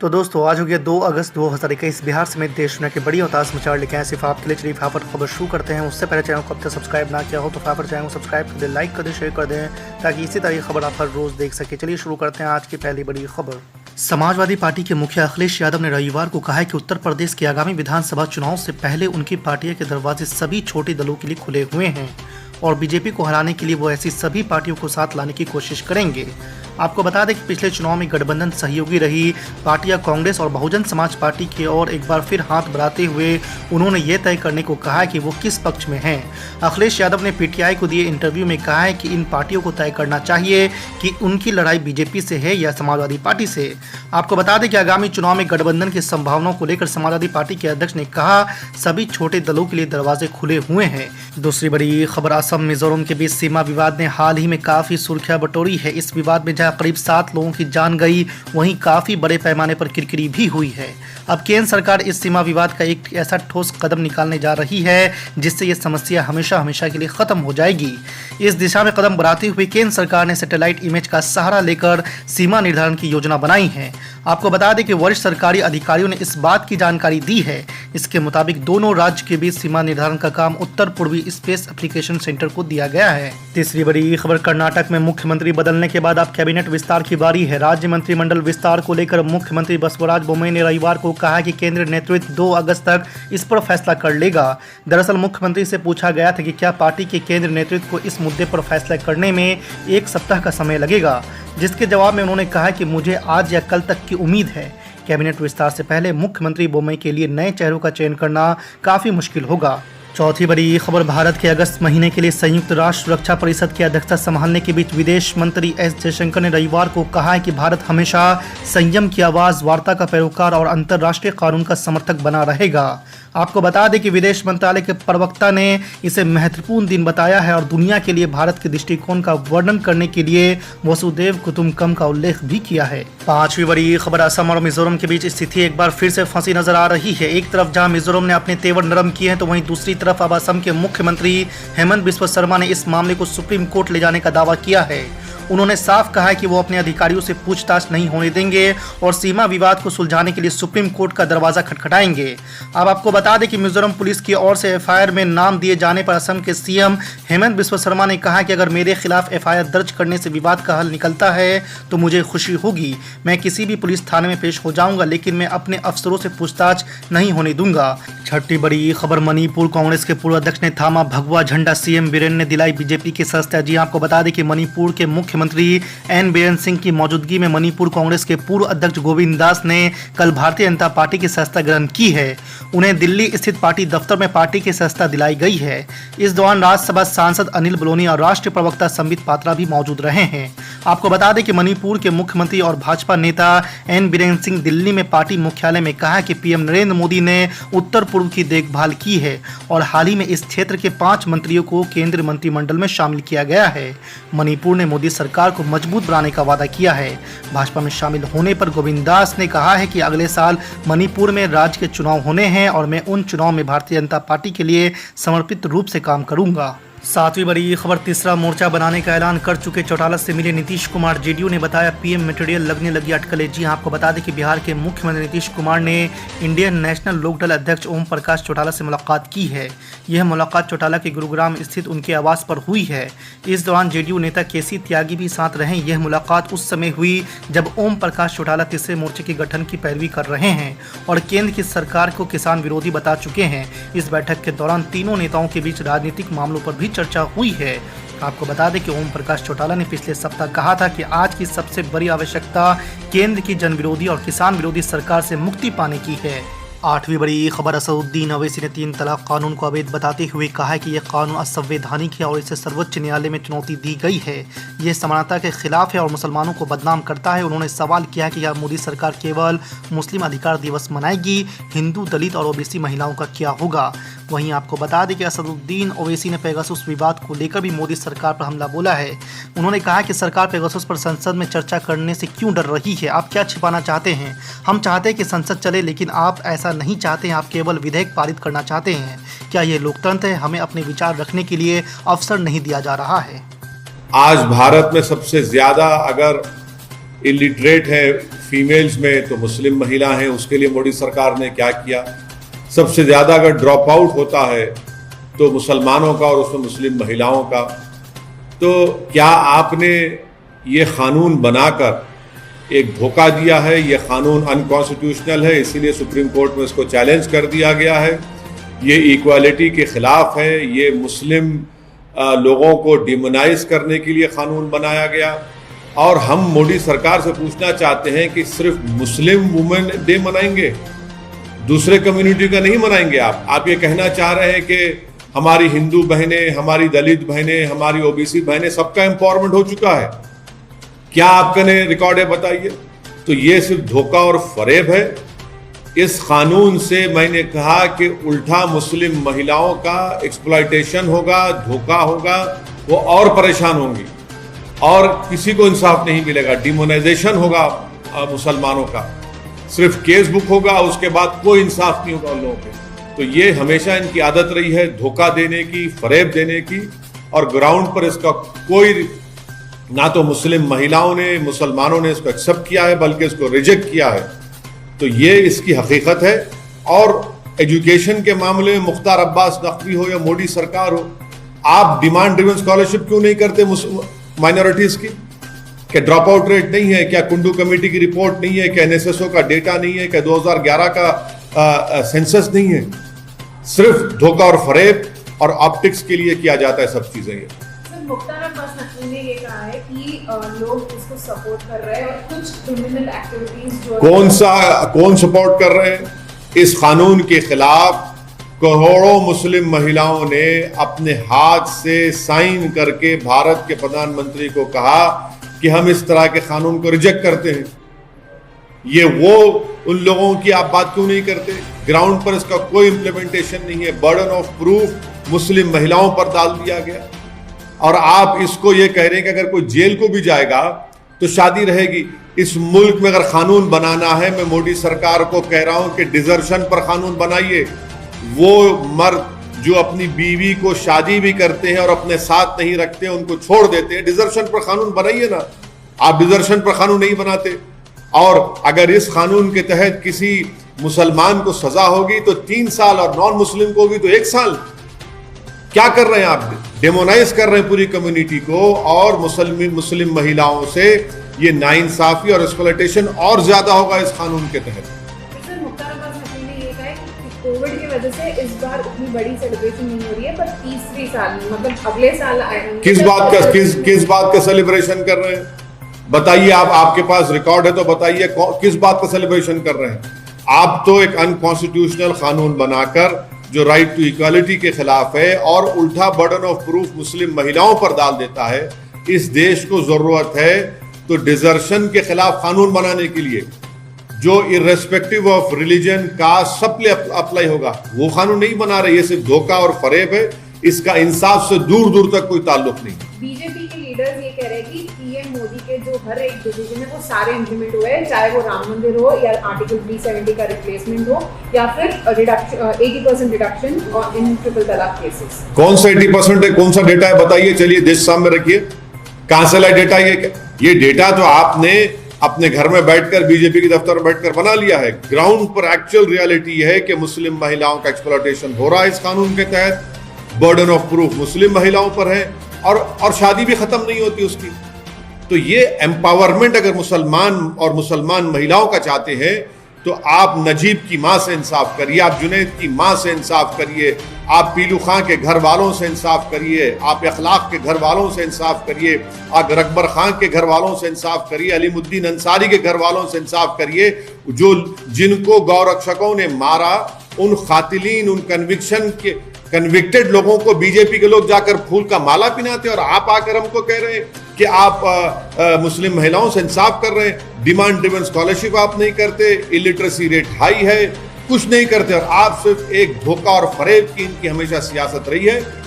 तो दोस्तों आज हो गया 2 अगस्त 2021। बिहार समेत देश दुनिया के बड़ी और ताज़ा समाचार लेके आए सिर्फ आपके लिए। चलिए फटाफट खबर शुरू करते हैं। उससे पहले चैनल को अब तक सब्सक्राइब ना किया हो तो फटाफट चैनल को सब्सक्राइब कर दें, लाइक कर दें, शेयर कर दें ताकि इसी तरह की खबर आप हर रोज़ देख सके। चलिए शुरू करते हैं आज की पहली बड़ी खबर। समाजवादी पार्टी के मुखिया अखिलेश यादव ने रविवार को कहा है कि उत्तर प्रदेश के आगामी विधानसभा चुनाव से पहले उनकी पार्टी के दरवाजे सभी छोटे दलों के लिए खुले हुए हैं और बीजेपी को हराने के लिए वो ऐसी सभी पार्टियों को साथ लाने की कोशिश करेंगे। आपको बता दें कि पिछले चुनाव में गठबंधन सहयोगी रही पार्टियां कांग्रेस और बहुजन समाज पार्टी की ओर एक बार फिर हाथ बढ़ाते हुए उन्होंने ये तय करने को कहा है कि वो किस पक्ष में हैं। अखिलेश यादव ने पीटीआई को दिए इंटरव्यू में कहा है कि इन पार्टियों को तय करना चाहिए कि उनकी लड़ाई बीजेपी से है या समाजवादी पार्टी से। आपको बता दें कि आगामी चुनाव में गठबंधन की संभावनाओं को लेकर समाजवादी पार्टी के अध्यक्ष ने कहा सभी छोटे दलों के लिए दरवाजे खुले हुए हैं। दूसरी बड़ी खबर, असम मिजोरम के बीच सीमा विवाद ने हाल ही में काफी सुर्खियां बटोरी है। इस विवाद में जहां करीब 7 लोगों की जान गई वहीं काफी बड़े पैमाने पर किरकिरी भी हुई है। अब केंद्र सरकार इस सीमा विवाद का एक ऐसा ठोस कदम निकालने जा रही है जिससे ये समस्या हमेशा हमेशा के लिए खत्म हो जाएगी। इस दिशा में कदम बढ़ाते हुए केंद्र सरकार ने सैटेलाइट इमेज का सहारा लेकर सीमा निर्धारण की योजना बनाई है। आपको बता दें कि वरिष्ठ सरकारी अधिकारियों ने इस बात की जानकारी दी है। इसके मुताबिक दोनों राज्य के बीच सीमा निर्धारण का काम उत्तर पूर्वी स्पेस एप्लीकेशन सेंटर को दिया गया है। तीसरी बड़ी खबर, कर्नाटक में मुख्यमंत्री बदलने के बाद अब कैबिनेट विस्तार की बारी है। राज्य मंत्रिमंडल विस्तार को लेकर मुख्यमंत्री बसवराज बोम्मई ने रविवार को कहा कि केंद्रीय नेतृत्व 2 अगस्त तक इस पर फैसला कर लेगा। दरअसल मुख्यमंत्री से पूछा गया था कि क्या पार्टी के केंद्रीय नेतृत्व को इस मुद्दे पर फैसला करने में 1 सप्ताह का समय लगेगा, जिसके जवाब में उन्होंने कहा कि मुझे आज या कल तक की उम्मीद है। कैबिनेट विस्तार से पहले मुख्यमंत्री बोम्मई के लिए नए चेहरों का चयन करना काफी मुश्किल होगा। चौथी बड़ी खबर, भारत के अगस्त महीने के लिए संयुक्त राष्ट्र सुरक्षा परिषद की अध्यक्षता संभालने के बीच विदेश मंत्री एस जयशंकर ने रविवार को कहा है कि भारत हमेशा संयम की आवाज, वार्ता का पैरोकार और अंतर्राष्ट्रीय कानून का समर्थक बना रहेगा। आपको बता दें कि विदेश मंत्रालय के प्रवक्ता ने इसे महत्वपूर्ण दिन बताया है और दुनिया के लिए भारत के दृष्टिकोण का वर्णन करने के लिए वसुदेव कुटुंबकम का उल्लेख भी किया है। पांचवी बड़ी खबर, असम और मिजोरम के बीच स्थिति एक बार फिर से फंसी नजर आ रही है। एक तरफ जहां मिजोरम ने अपने तेवर नरम किए हैं तो वहीं दूसरी तरफ अब असम के मुख्यमंत्री हेमंत बिस्वा शर्मा ने इस मामले को सुप्रीम कोर्ट ले जाने का दावा किया है। उन्होंने साफ कहा है कि वो अपने अधिकारियों से पूछताछ नहीं होने देंगे और सीमा विवाद को सुलझाने के लिए सुप्रीम कोर्ट का दरवाजा खटखटाएंगे। अब आपको बता दें कि मिजोरम पुलिस की ओर से एफआईआर में नाम दिए जाने पर असम के सीएम हेमंत बिस्वा शर्मा ने कहा कि अगर मेरे खिलाफ एफआईआर दर्ज करने से विवाद का हल निकलता है तो मुझे खुशी होगी। मैं किसी भी पुलिस थाने में पेश हो जाऊंगा, लेकिन मैं अपने अफसरों से पूछताछ नहीं होने दूंगा। छठी बड़ी खबर, मणिपुर कांग्रेस के पूर्व अध्यक्ष ने थामा भगवा झंडा, सीएम बीरेन ने दिलाई बीजेपी की सदस्यता। जी आपको बता दें कि मणिपुर के मुख्यमंत्री एन बीरेन सिंह की मौजूदगी में मणिपुर कांग्रेस के पूर्व अध्यक्ष गोविंद दास ने कल भारतीय जनता पार्टी की सदस्यता ग्रहण की है। उन्हें दिल्ली स्थित पार्टी दफ्तर में पार्टी की सदस्यता दिलाई गई है। इस दौरान राज्यसभा सांसद अनिल बलूनी और राष्ट्रीय प्रवक्ता संबित पात्रा भी मौजूद रहे हैं। आपको बता दें कि मणिपुर के मुख्यमंत्री और भाजपा नेता एन बीरेन सिंह दिल्ली में पार्टी मुख्यालय में कहा कि पीएम नरेंद्र मोदी ने उत्तर पूर्व की देखभाल की है और हाल ही में इस क्षेत्र के 5 मंत्रियों को केंद्रीय मंत्रिमंडल में शामिल किया गया है। मणिपुर ने मोदी सरकार को मजबूत बनाने का वादा किया है। भाजपा में शामिल होने पर गोविंद दास ने कहा है कि अगले साल मणिपुर में राज्य के चुनाव होने हैं और मैं उन चुनाव में भारतीय जनता पार्टी के लिए समर्पित रूप से काम करूंगा। सातवीं बड़ी खबर, तीसरा मोर्चा बनाने का ऐलान कर चुके चौटाला से मिले नीतीश कुमार। जेडीयू ने बताया पीएम मटेरियल लगने लगी अटकलें। जी आपको बता दें कि बिहार के मुख्यमंत्री नीतीश कुमार ने इंडियन नेशनल लोकदल अध्यक्ष ओम प्रकाश चौटाला से मुलाकात की है। यह मुलाकात चौटाला के गुरुग्राम स्थित उनके आवास पर हुई है। इस दौरान जेडीयू नेता केसी त्यागी भी साथ रहे। यह मुलाकात उस समय हुई जब ओम प्रकाश चौटाला तीसरे मोर्चे के गठन की पैरवी कर रहे हैं और केंद्र की सरकार को किसान विरोधी बता चुके हैं। इस बैठक के दौरान तीनों नेताओं के बीच राजनीतिक मामलों पर भी चर्चा हुई है। आपको बता दें कि ओम प्रकाश चौटाला ने पिछले सप्ताह कहा था कि आज की सबसे बड़ी आवश्यकता केंद्र की जन विरोधी और किसान विरोधी सरकार से मुक्ति पाने की है। आठवीं बड़ी खबर, असदुद्दीन ओवैसी ने 3 तलाक कानून को अवैध बताते हुए कहा है कि यह कानून असंवैधानिक है और इसे सर्वोच्च न्यायालय में चुनौती दी गई है। यह समानता के खिलाफ है और मुसलमानों को बदनाम करता है। उन्होंने सवाल किया कि क्या मोदी सरकार केवल मुस्लिम अधिकार दिवस मनाएगी, हिंदू, दलित और ओबीसी महिलाओं का क्या होगा। वहीं आपको बता दें कि असदुद्दीन ओवैसी ने पेगासुस विवाद को लेकर भी मोदी सरकार पर हमला बोला है। उन्होंने कहा कि सरकार पेगासुस पर संसद में चर्चा करने से क्यों डर रही है। आप क्या छिपाना चाहते हैं? हम चाहते हैं कि संसद चले, लेकिन आप ऐसा नहीं चाहते हैं। आप केवल विधेयक पारित करना चाहते हैं। क्या ये लोकतंत्र है? हमें अपने विचार रखने के लिए अवसर नहीं दिया जा रहा है। आज भारत में सबसे ज्यादा अगर इलिटरेट है फीमेल्स में तो मुस्लिम महिला हैं, उसके लिए मोदी सरकार ने क्या किया। सबसे ज़्यादा अगर ड्रॉप आउट होता है तो मुसलमानों का और उसमें मुस्लिम महिलाओं का। तो क्या आपने ये कानून बनाकर एक धोखा दिया है, ये कानून अनकॉन्स्टिट्यूशनल है, इसीलिए सुप्रीम कोर्ट में इसको चैलेंज कर दिया गया है। ये इक्वालिटी के खिलाफ है, ये मुस्लिम लोगों को डिमोनाइज करने के लिए कानून बनाया गया। और हम मोदी सरकार से पूछना चाहते हैं कि सिर्फ मुस्लिम वुमेन डे मनाएंगे, दूसरे कम्युनिटी का नहीं मनाएंगे। आप ये कहना चाह रहे हैं कि हमारी हिंदू बहनें, हमारी दलित बहनें, हमारी ओबीसी बहनें, सबका एम्पावरमेंट हो चुका है। क्या आपका ने रिकॉर्ड है बताइए। तो ये सिर्फ धोखा और फरेब है। इस कानून से मैंने कहा कि उल्टा मुस्लिम महिलाओं का एक्सप्लॉयटेशन होगा, धोखा होगा, वो और परेशान होंगी और किसी को इंसाफ नहीं मिलेगा। डिमोनाइजेशन होगा मुसलमानों का, सिर्फ केस बुक होगा, उसके बाद कोई इंसाफ नहीं होगा उन लोगों पे। तो ये हमेशा इनकी आदत रही है धोखा देने की, फरेब देने की, और ग्राउंड पर इसका कोई, ना तो मुस्लिम महिलाओं ने, मुसलमानों ने इसको एक्सेप्ट किया है, बल्कि इसको रिजेक्ट किया है। तो ये इसकी हकीकत है। और एजुकेशन के मामले में मुख्तार अब्बास नकवी हो या मोदी सरकार हो, आप डिमांड ड्रिवन स्कॉलरशिप क्यों नहीं करते माइनॉरिटीज की? क्या ड्रॉप आउट रेट नहीं है? क्या कुंडू कमेटी की रिपोर्ट नहीं है? क्या एनएसएसओ का डेटा नहीं है? क्या 2011 का सेंसस नहीं है? सिर्फ धोखा और फरेब और ऑप्टिक्स के लिए किया जाता है सब चीजें। ये मुख्तार अब्बास नकवी ने ये कहा है कि लोग इसको सपोर्ट कर रहे हैं और कुछ क्रिमिनल एक्टिविटीज जो कौन सपोर्ट कर रहे हैं? इस कानून के खिलाफ करोड़ों मुस्लिम महिलाओं ने अपने हाथ से साइन करके भारत के प्रधानमंत्री को कहा कि हम इस तरह के कानून को रिजेक्ट करते हैं। ये वो उन लोगों की आप बात क्यों नहीं करते? ग्राउंड पर इसका कोई इंप्लीमेंटेशन नहीं है। बर्डन ऑफ प्रूफ मुस्लिम महिलाओं पर डाल दिया गया। और आप इसको ये कह रहे हैं कि अगर कोई जेल को भी जाएगा तो शादी रहेगी। इस मुल्क में अगर कानून बनाना है, मैं मोदी सरकार को कह रहा हूं कि डिजर्शन पर कानून बनाइए। वो मर्द जो अपनी बीवी को शादी भी करते हैं और अपने साथ नहीं रखते, उनको छोड़ देते हैं, डिजर्शन पर कानून बनाइए ना। आप डिजर्शन पर कानून नहीं बनाते। और अगर इस कानून के तहत किसी मुसलमान को सजा होगी तो 3 साल और नॉन मुस्लिम को होगी तो 1 साल। क्या कर रहे हैं आप? डेमोनाइज कर रहे हैं पूरी कम्युनिटी को। और मुस्लिम महिलाओं से ये नाइंसाफी और एक्सप्लॉयटेशन और ज्यादा होगा इस कानून के तहत। मुख्तार अब्बास नकवी ने ये कहा है कि कोविड की वजह से इस बार उतनी बड़ी सेलिब्रेशन नहीं हो रही है, पर तीसरी साल मतलब अगले साल किस बात का सेलिब्रेशन कर रहे हैं? बताइए। आप, आपके पास रिकॉर्ड है तो बताइए किस बात का सेलिब्रेशन कर रहे हैं? आप तो एक अनकॉन्स्टिट्यूशनल कानून बनाकर जो राइट टू इक्वालिटी के खिलाफ है और उल्टा बर्डन ऑफ प्रूफ मुस्लिम महिलाओं पर डाल देता है। इस देश को जरूरत है तो डिजर्शन के खिलाफ कानून बनाने के लिए, जो इर्रेस्पेक्टिव ऑफ रिलीजन कास्ट सब पे अप्लाई होगा। वो कानून नहीं बना रहे। ये सिर्फ धोखा और फरेब है। इसका इंसाफ से दूर दूर तक कोई ताल्लुक नहीं। बीजेपी के लीडर्स ये कह रहे हैं कि पीएम मोदी के जो हर एक डिसीजन है वो सारे इंप्लीमेंट हुए हैं, चाहे वो राम मंदिर हो या आर्टिकल 370 का रिप्लेसमेंट हो या फिर 80% रिडक्शन इन ट्रिपल तलाक केसेस। कौन सा 80% है? कौन सा डेटा है बताइए। चलिए देश सामने रखिए। कहां से लाए डेटा? ये डेटा तो आपने अपने घर में बैठकर, बीजेपी के दफ्तर में बैठकर बना लिया है। ग्राउंड पर एक्चुअल रियलिटी है कि मुस्लिम महिलाओं का एक्सप्लॉयटेशन हो रहा है इस कानून के तहत। बर्डन ऑफ प्रूफ मुस्लिम महिलाओं पर है और शादी भी खत्म नहीं होती उसकी। तो ये एम्पावरमेंट अगर मुसलमान महिलाओं का चाहते हैं तो आप नजीब की मां से इंसाफ करिए, आप जुनैद की मां से इंसाफ करिए, आप पीलू खां के घर वालों से इंसाफ करिए, आप अखलाक के घर वालों से इंसाफ करिए, आप अकबर खां के घर वालों से इंसाफ करिए, अलीमुद्दीन अंसारी के घर वालों से इंसाफ करिए, जिनको गौरक्षकों ने मारा, उन खातिलीन, उन कन्विक्टेड लोगों को बीजेपी के लोग जाकर फूल का माला पिनाते और आप आकर हमको कह रहे हैं कि आप मुस्लिम महिलाओं से इंसाफ कर रहे हैं। डिमांड ड्रिवन स्कॉलरशिप आप नहीं करते, इलिटरेसी रेट हाई है, कुछ नहीं करते। और आप सिर्फ एक धोखा और फरेब की इनकी हमेशा सियासत रही है।